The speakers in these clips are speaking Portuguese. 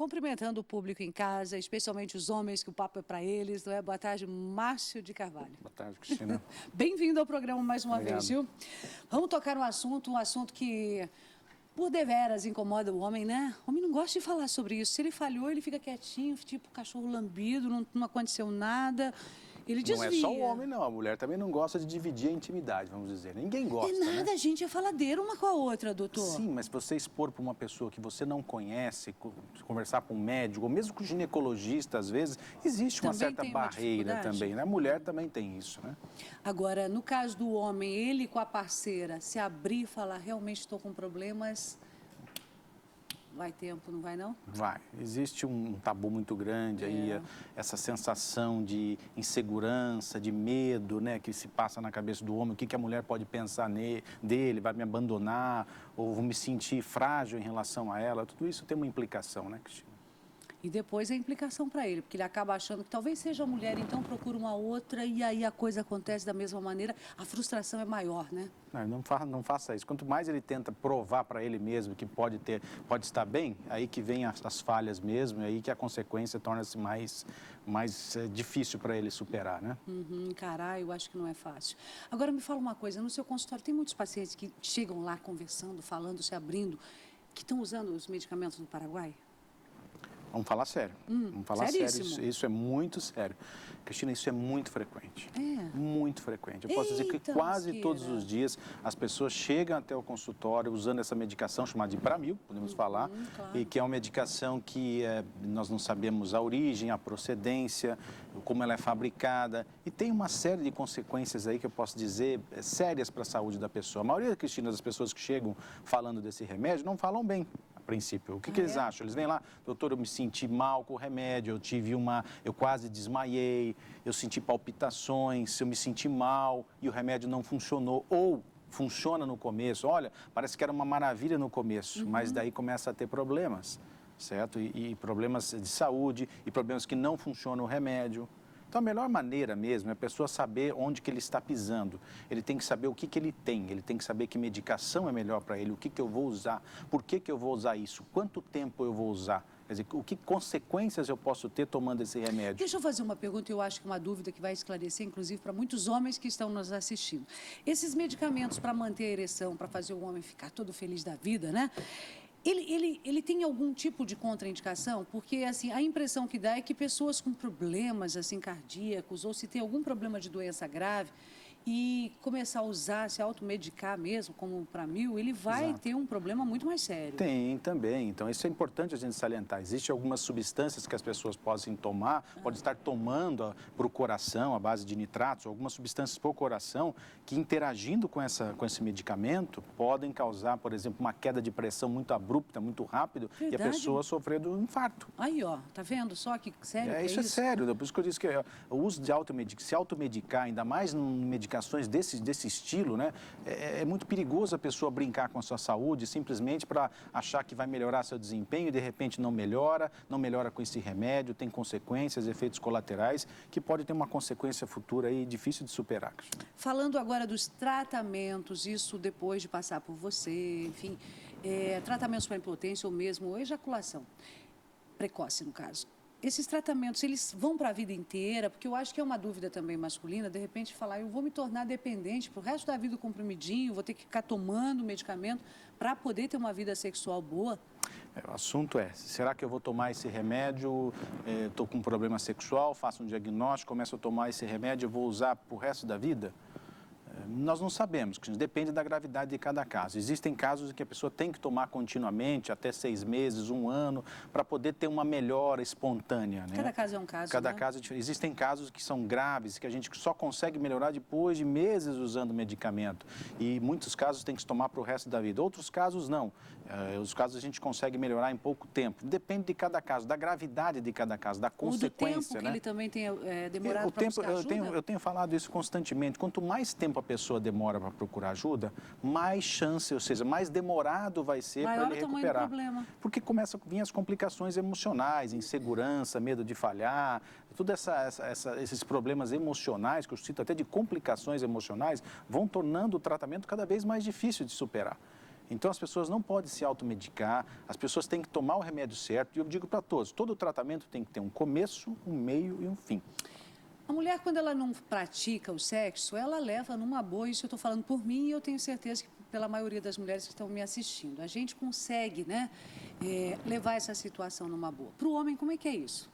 cumprimentando o público em casa, especialmente os homens, que o papo é para eles, não é? Boa tarde, Márcio de Carvalho. Boa tarde, Cristina. Bem-vindo ao programa mais uma Obrigado. vez, viu? Vamos tocar um assunto que, por deveras, incomoda o homem, né? O homem não gosta de falar sobre isso. Se ele falhou, ele fica quietinho, tipo cachorro lambido, não aconteceu nada. Ele desvia. Não é só o homem, não. A mulher também não gosta de dividir a intimidade, vamos dizer. Ninguém gosta, É nada, né? a gente é faladeira uma com a outra, doutor. Sim, mas se você expor para uma pessoa que você não conhece, conversar com um médico, ou mesmo com um ginecologista, às vezes, existe uma Também certa tem uma barreira dificuldade? também, né? A mulher também tem isso, né? Agora, no caso do homem, ele com a parceira, se abrir e falar, realmente estou com problemas, vai tempo, não vai não? Vai. Existe um tabu muito grande aí, essa sensação de insegurança, de medo, né, que se passa na cabeça do homem. O que a mulher pode pensar dele, vai me abandonar, ou vou me sentir frágil em relação a ela. Tudo isso tem uma implicação, né, Cristina? E depois a implicação para ele, porque ele acaba achando que talvez seja a mulher, então procura uma outra e aí a coisa acontece da mesma maneira, a frustração é maior, né? Não faça isso. Quanto mais ele tenta provar para ele mesmo que pode estar bem, aí que vem as falhas mesmo, aí que a consequência torna-se mais difícil para ele superar, né? Encarar, eu acho que não é fácil. Agora me fala uma coisa, no seu consultório tem muitos pacientes que chegam lá conversando, falando, se abrindo, que estão usando os medicamentos do Paraguai? Vamos falar sério. Vamos falar seríssimo. sério. Isso é muito sério. Cristina, isso é muito frequente. É? Muito frequente. Eu posso dizer que Eita, quase lasqueira. todos os dias as pessoas chegam até o consultório usando essa medicação chamada de Pramil, podemos falar, claro. e que é uma medicação que nós não sabemos a origem, a procedência, como ela é fabricada, e tem uma série de consequências aí que eu posso dizer sérias para a saúde da pessoa. A maioria, Cristina, das pessoas que chegam falando desse remédio não falam bem. A princípio. O que eles acham? Eles vêm lá, doutor, eu me senti mal com o remédio, eu quase desmaiei, eu senti palpitações, eu me senti mal e o remédio não funcionou. Ou funciona no começo, olha, parece que era uma maravilha no começo, mas daí começa a ter problemas, certo? E problemas de saúde, e problemas que não funcionam o remédio. Então, a melhor maneira mesmo é a pessoa saber onde que ele está pisando. Ele tem que saber o que ele tem, ele tem que saber que medicação é melhor para ele, o que eu vou usar, por que eu vou usar isso, quanto tempo eu vou usar. Quer dizer, que consequências eu posso ter tomando esse remédio? Deixa eu fazer uma pergunta, eu acho que uma dúvida que vai esclarecer, inclusive, para muitos homens que estão nos assistindo. Esses medicamentos para manter a ereção, para fazer o homem ficar todo feliz da vida, né? Ele tem algum tipo de contraindicação? Porque, assim, a impressão que dá é que pessoas com problemas, assim, cardíacos, ou se tem algum problema de doença grave, e começar a usar, se automedicar mesmo, como o Pramil, ele vai ter um problema muito mais sério. Tem também, então isso é importante a gente salientar. Existem algumas substâncias que as pessoas podem tomar, podem estar tomando para o coração, à base de nitratos, algumas substâncias para o coração, que interagindo com esse medicamento, podem causar, por exemplo, uma queda de pressão muito abrupta, muito rápido, e a pessoa sofrer do infarto. Aí, ó, tá vendo só que sério Isso é sério, por isso que eu disse que o uso de se automedicar, ainda mais num medicações desse estilo, né? É muito perigoso a pessoa brincar com a sua saúde simplesmente para achar que vai melhorar seu desempenho e de repente não melhora com esse remédio, tem consequências, efeitos colaterais que pode ter uma consequência futura aí difícil de superar. Falando agora dos tratamentos, isso depois de passar por você, enfim, tratamentos para impotência ou mesmo ejaculação precoce, no caso. Esses tratamentos, eles vão para a vida inteira? Porque eu acho que é uma dúvida também masculina, de repente falar, eu vou me tornar dependente para o resto da vida comprimidinho, vou ter que ficar tomando medicamento para poder ter uma vida sexual boa? O assunto é, será que eu vou tomar esse remédio, estou com um problema sexual, faço um diagnóstico, começo a tomar esse remédio, eu vou usar para o resto da vida? Nós não sabemos, depende da gravidade de cada caso. Existem casos em que a pessoa tem que tomar continuamente, até 6 meses, 1 ano, para poder ter uma melhora espontânea. Né? Cada caso é um caso, Cada caso é diferente. Existem casos que são graves, que a gente só consegue melhorar depois de meses usando medicamento. E muitos casos tem que se tomar para o resto da vida. Outros casos não. Os casos a gente consegue melhorar em pouco tempo. Depende de cada caso, da gravidade de cada caso, da consequência. O do tempo que né? ele também tem demorado para buscar ajuda? Eu tenho falado isso constantemente. Quanto mais tempo a pessoa demora para procurar ajuda, mais chance, ou seja, mais demorado vai ser para ele recuperar. Problema. Porque começam a vir as complicações emocionais, insegurança, medo de falhar, todos esses problemas emocionais, que eu cito até de complicações emocionais, vão tornando o tratamento cada vez mais difícil de superar. Então, as pessoas não podem se automedicar, as pessoas têm que tomar o remédio certo. E eu digo para todos, todo tratamento tem que ter um começo, um meio e um fim. A mulher, quando ela não pratica o sexo, ela leva numa boa, isso eu estou falando por mim e eu tenho certeza que pela maioria das mulheres que estão me assistindo. A gente consegue, né, levar essa situação numa boa. Para o homem, como é que é isso?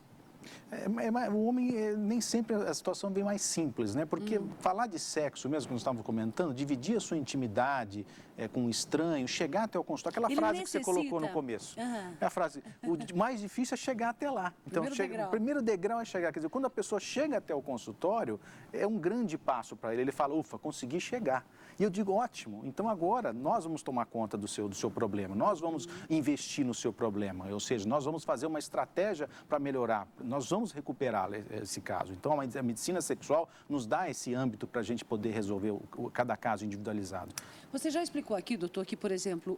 O homem, nem sempre a situação vem mais simples, né? Porque falar de sexo, mesmo que nós estávamos comentando, dividir a sua intimidade com um estranho, chegar até o consultório, aquela frase que você colocou no começo. É a frase, o mais difícil é chegar até lá. Então, o primeiro degrau é chegar. Quer dizer, quando a pessoa chega até o consultório, é um grande passo para ele. Ele fala, ufa, consegui chegar. E eu digo, ótimo, então agora nós vamos tomar conta do seu problema, nós vamos investir no seu problema, ou seja, nós vamos fazer uma estratégia para melhorar, nós vamos recuperar esse caso. Então, a medicina sexual nos dá esse âmbito para a gente poder resolver cada caso individualizado. Você já explicou aqui, doutor, que, por exemplo,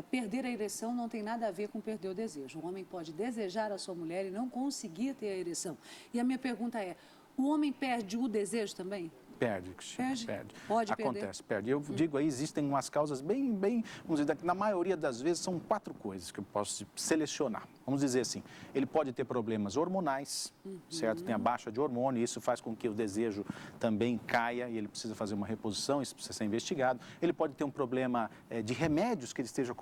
perder a ereção não tem nada a ver com perder o desejo. O homem pode desejar a sua mulher e não conseguir ter a ereção. E a minha pergunta é, o homem perde o desejo também? Perde. Pode Acontece, perde. Eu digo aí, existem umas causas bem, vamos dizer, na maioria das vezes são 4 coisas que eu posso selecionar. Vamos dizer assim, ele pode ter problemas hormonais, certo? Tem a baixa de hormônio, e isso faz com que o desejo também caia e ele precisa fazer uma reposição, isso precisa ser investigado. Ele pode ter um problema de remédios que ele esteja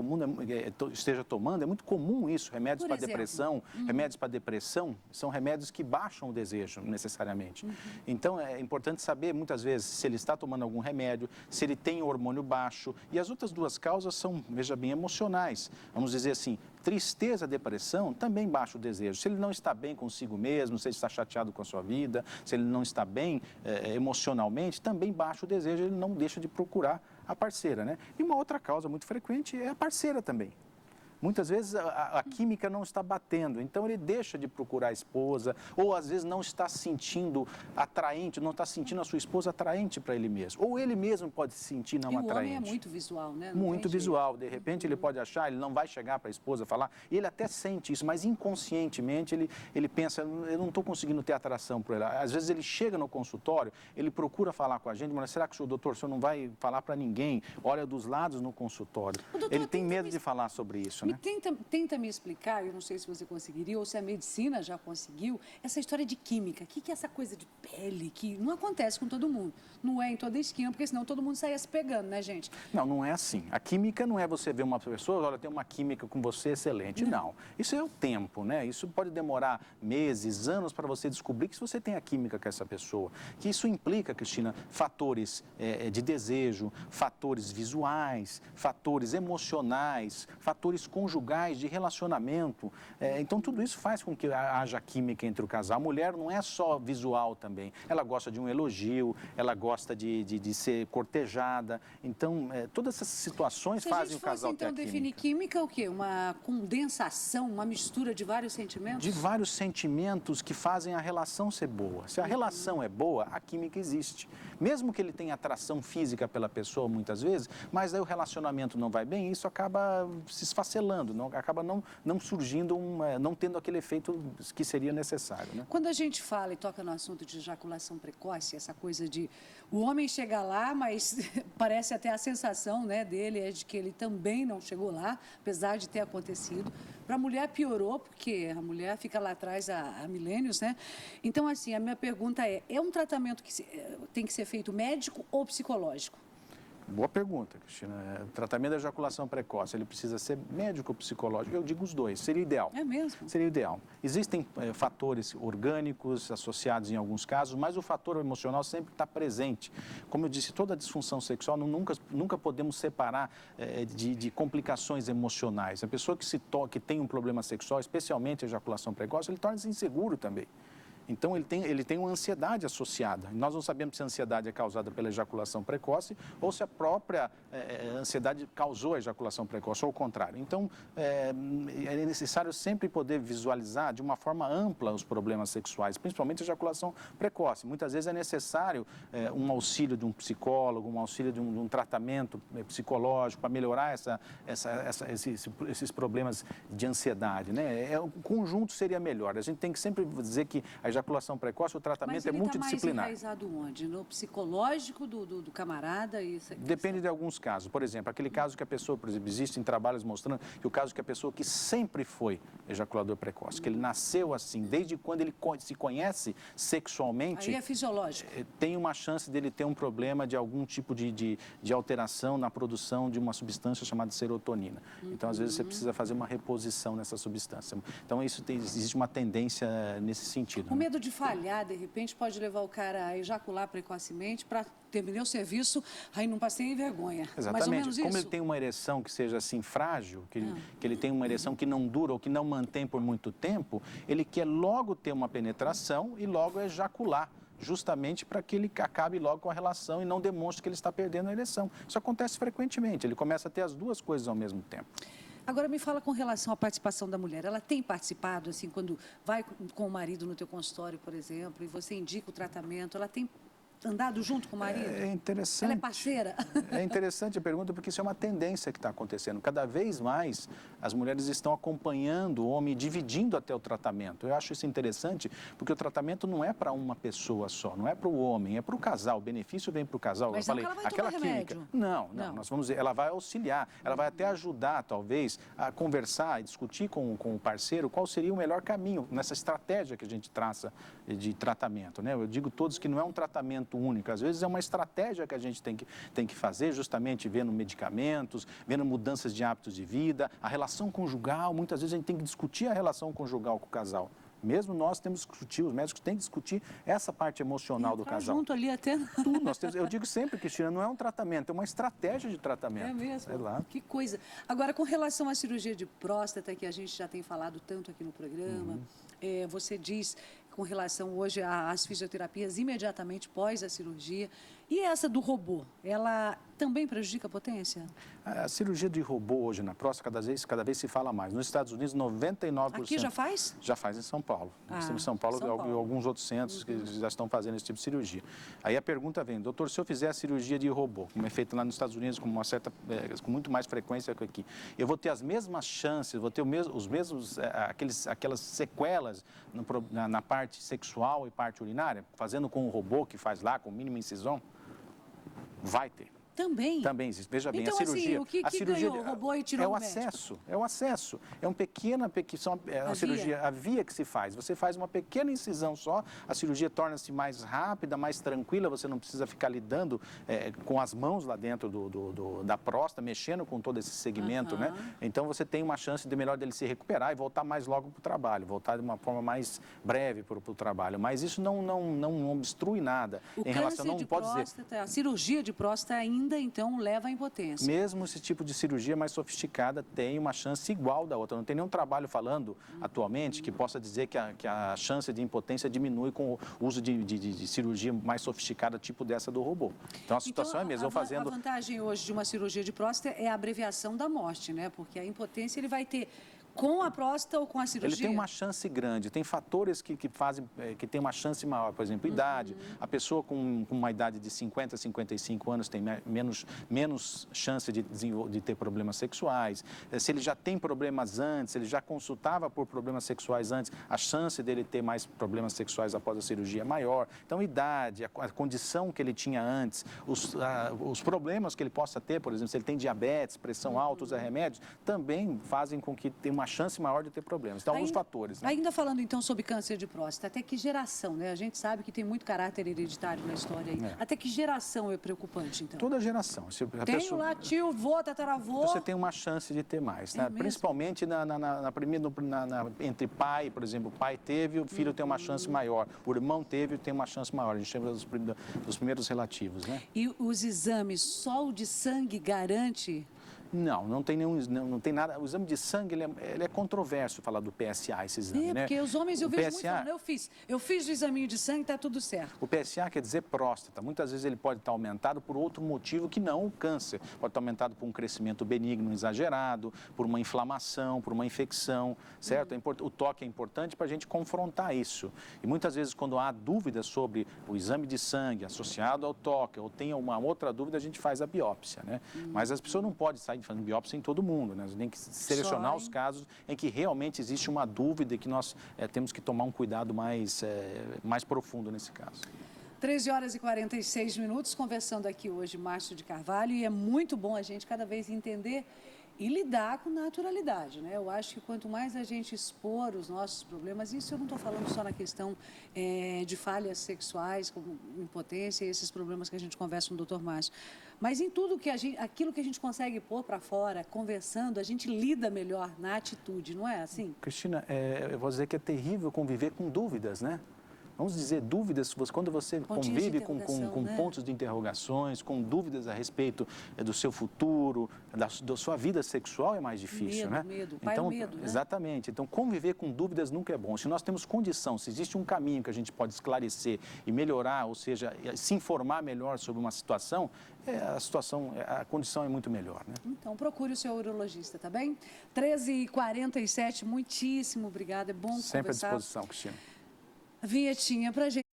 tomando, é muito comum isso, remédios para depressão. Remédios para depressão são remédios que baixam o desejo, necessariamente. Então, é importante saber, muitas vezes, se ele está tomando algum remédio, se ele tem hormônio baixo. E as outras 2 causas são, veja bem, emocionais. Vamos dizer assim, tristeza, depressão, também baixa o desejo. Se ele não está bem consigo mesmo, se ele está chateado com a sua vida, se ele não está bem emocionalmente, também baixa o desejo, ele não deixa de procurar a parceira, né? E uma outra causa muito frequente é a parceira também. Muitas vezes a química não está batendo, então ele deixa de procurar a esposa, ou às vezes não está se sentindo atraente, não está sentindo a sua esposa atraente para ele mesmo. Ou ele mesmo pode se sentir não atraente. E o homem é muito visual, né? Muito visual. De repente ele pode achar, ele não vai chegar para a esposa falar, e ele até sente isso, mas inconscientemente ele pensa, eu não estou conseguindo ter atração por ela. Às vezes ele chega no consultório, ele procura falar com a gente, mas será que o doutor, o senhor não vai falar para ninguém? Olha dos lados no consultório. Doutor, ele tem medo de falar sobre isso, né? Tenta me explicar, eu não sei se você conseguiria, ou se a medicina já conseguiu, essa história de química. O que é essa coisa de pele que não acontece com todo mundo? Não é em toda esquina, porque senão todo mundo saia se pegando, né, gente? Não é assim. A química não é você ver uma pessoa, olha, tem uma química com você excelente. Não. Isso é o tempo, né? Isso pode demorar meses, anos para você descobrir que você tem a química com essa pessoa. Que isso implica, Cristina, fatores de desejo, fatores visuais, fatores emocionais, fatores conjugais, de relacionamento. Então, tudo isso faz com que haja química entre o casal. A mulher não é só visual também. Ela gosta de um elogio, ela gosta de ser cortejada. Então, todas essas situações fazem o casal ter a química. Então, definir química é o quê? Uma condensação, uma mistura de vários sentimentos? De vários sentimentos que fazem a relação ser boa. Se a relação é boa, a química existe. Mesmo que ele tenha atração física pela pessoa, muitas vezes, mas aí o relacionamento não vai bem, isso acaba se esfacelando, acaba não surgindo, não tendo aquele efeito que seria necessário, né? Quando a gente fala e toca no assunto de ejaculação precoce, essa coisa de o homem chegar lá, mas parece até a sensação, né, dele é de que ele também não chegou lá, apesar de ter acontecido. Para a mulher piorou, porque a mulher fica lá atrás há milênios, né? Então, assim, a minha pergunta é um tratamento que tem que ser feito médico ou psicológico? Boa pergunta, Cristina. O tratamento da ejaculação precoce, ele precisa ser médico ou psicológico? Eu digo os dois, seria ideal. É mesmo? Seria ideal. Existem fatores orgânicos associados em alguns casos, mas o fator emocional sempre está presente. Como eu disse, toda disfunção sexual nunca podemos separar de complicações emocionais. A pessoa que tem um problema sexual, especialmente a ejaculação precoce, ele torna-se inseguro também. Então, ele tem uma ansiedade associada. Nós não sabemos se a ansiedade é causada pela ejaculação precoce ou se a própria ansiedade causou a ejaculação precoce, ou o contrário. Então, é necessário sempre poder visualizar de uma forma ampla os problemas sexuais, principalmente a ejaculação precoce. Muitas vezes é necessário um auxílio de um psicólogo, um auxílio de um tratamento psicológico para melhorar esses problemas de ansiedade, né? O conjunto seria melhor. A gente tem que sempre dizer que a ejaculação precoce, o tratamento é multidisciplinar. Mas ele está mais enraizado onde? No psicológico do camarada? Depende de alguns casos. Por exemplo, aquele caso que a pessoa, por exemplo, existem trabalhos mostrando que o caso que a pessoa que sempre foi ejaculador precoce, que ele nasceu assim, desde quando ele se conhece sexualmente... Aí é fisiológico. Tem uma chance dele ter um problema de algum tipo de alteração na produção de uma substância chamada serotonina. Então, às vezes, você precisa fazer uma reposição nessa substância. Então, existe uma tendência nesse sentido. O medo de falhar, de repente, pode levar o cara a ejacular precocemente para terminar o serviço, aí não passei vergonha. Exatamente. Mais ou menos Como isso. ele tem uma ereção que seja assim frágil, que ele tem uma ereção que não dura ou que não mantém por muito tempo, ele quer logo ter uma penetração e logo ejacular, justamente para que ele acabe logo com a relação e não demonstre que ele está perdendo a ereção. Isso acontece frequentemente, ele começa a ter as duas coisas ao mesmo tempo. Agora, me fala com relação à participação da mulher. Ela tem participado, assim, quando vai com o marido no teu consultório, por exemplo, e você indica o tratamento, ela tem andado junto com o marido? É interessante. Ela é parceira? É interessante a pergunta, porque isso é uma tendência que está acontecendo. Cada vez mais as mulheres estão acompanhando o homem, dividindo até o tratamento. Eu acho isso interessante, porque o tratamento não é para uma pessoa só, não é para o homem, é para o casal. O benefício vem para o casal. Mas eu falei, ela vai aquela tomar química. remédio? Não. Nós vamos dizer, ela vai auxiliar, ela vai até ajudar, talvez, a conversar e discutir com o parceiro qual seria o melhor caminho nessa estratégia que a gente traça de tratamento, né? Eu digo todos que não é um tratamento único, às vezes é uma estratégia que a gente tem que fazer, justamente vendo medicamentos, vendo mudanças de hábitos de vida, a relação conjugal, muitas vezes a gente tem que discutir a relação conjugal com o casal. Mesmo nós temos que discutir, os médicos têm que discutir essa parte emocional do casal. Junto ali até... Tudo, eu digo sempre, Cristina, não é um tratamento, é uma estratégia de tratamento. É mesmo? É lá. Que coisa. Agora, com relação à cirurgia de próstata, que a gente já tem falado tanto aqui no programa, você diz com relação hoje às fisioterapias imediatamente pós a cirurgia. E essa do robô, ela também prejudica a potência? A cirurgia de robô hoje na próstata, cada vez se fala mais. Nos Estados Unidos, 99%. Aqui já faz? Já faz em São Paulo. Nós temos em São Paulo e alguns outros centros que já estão fazendo esse tipo de cirurgia. Aí a pergunta vem, doutor, se eu fizer a cirurgia de robô, como é feita lá nos Estados Unidos com muito mais frequência que aqui, eu vou ter as mesmas chances, vou ter aquelas sequelas na parte sexual e parte urinária, fazendo com o robô que faz lá, com mínima incisão? Vai ter. Também? Também existe. Veja bem, então, a cirurgia... Assim, o que ganhou o robô e tirou o médico? É o acesso. É uma pequena cirurgia, a via que se faz. Você faz uma pequena incisão só, a cirurgia torna-se mais rápida, mais tranquila, você não precisa ficar lidando com as mãos lá dentro da próstata, mexendo com todo esse segmento, né? Então, você tem uma chance melhor dele se recuperar e voltar mais logo para o trabalho, voltar de uma forma mais breve para o trabalho. Mas isso não obstrui nada. Em relação, não pode dizer... A cirurgia de próstata ainda então leva à impotência. Mesmo esse tipo de cirurgia mais sofisticada tem uma chance igual da outra. Não tem nenhum trabalho falando atualmente que possa dizer que a chance de impotência diminui com o uso de cirurgia mais sofisticada, tipo dessa do robô. Então a situação é a mesma. A vantagem hoje de uma cirurgia de próstata é a abreviação da morte, né? Porque a impotência ele vai ter com a próstata ou com a cirurgia? Ele tem uma chance grande, tem fatores que tem uma chance maior, por exemplo, idade. A pessoa com uma idade de 50, 55 anos tem menos chance de ter problemas sexuais. Se ele já tem problemas antes, ele já consultava por problemas sexuais antes, a chance dele ter mais problemas sexuais após a cirurgia é maior. Então, idade, a condição que ele tinha antes, os problemas que ele possa ter, por exemplo, se ele tem diabetes, pressão alta, usa remédios, também fazem com que tenha uma chance maior de ter problemas. Então, alguns fatores. Né? Ainda falando, então, sobre câncer de próstata, até que geração, né? A gente sabe que tem muito caráter hereditário na história aí. Até que geração é preocupante, então? Toda geração. Tem lá tio, vô, tataravô... Você tem uma chance de ter mais, né? Principalmente entre pai, por exemplo, o pai teve, o filho tem uma chance maior. O irmão teve, tem uma chance maior. A gente chama dos primeiros relativos, né? E os exames, só o de sangue garante... Não tem nada. O exame de sangue, ele é controverso falar do PSA, esse exame, né? Porque os homens, eu vejo muito falando, eu fiz o examinho de sangue, está tudo certo. O PSA quer dizer próstata. Muitas vezes ele pode estar aumentado por outro motivo que não o câncer. Pode estar aumentado por um crescimento benigno exagerado, por uma inflamação, por uma infecção, certo? O toque é importante para a gente confrontar isso. E muitas vezes, quando há dúvidas sobre o exame de sangue associado ao toque, ou tem uma outra dúvida, a gente faz a biópsia, né? Mas as pessoas não podem sair fazendo biópsia em todo mundo, né? Nós temos que selecionar os casos em que realmente existe uma dúvida e que nós temos que tomar um cuidado mais profundo nesse caso. 13 horas e 46 minutos, conversando aqui hoje, Márcio de Carvalho, e é muito bom a gente cada vez entender e lidar com naturalidade, né? Eu acho que quanto mais a gente expor os nossos problemas, isso eu não estou falando só na questão de falhas sexuais, como impotência e esses problemas que a gente conversa com o doutor Márcio, mas em tudo que aquilo que a gente consegue pôr para fora, conversando, a gente lida melhor na atitude, não é assim? Cristina, eu vou dizer que é terrível conviver com dúvidas, né? Vamos dizer, dúvidas, quando você convive com né? pontos de interrogações, com dúvidas a respeito do seu futuro, da sua vida sexual é mais difícil, né? Medo, então, medo, né? Exatamente. Então, conviver com dúvidas nunca é bom. Se nós temos condição, se existe um caminho que a gente pode esclarecer e melhorar, ou seja, se informar melhor sobre uma situação, a condição é muito melhor, né? Então, procure o seu urologista, tá bem? 13h47, muitíssimo obrigada, é bom conversar. Sempre à disposição, Cristina. A vinhetinha pra gente.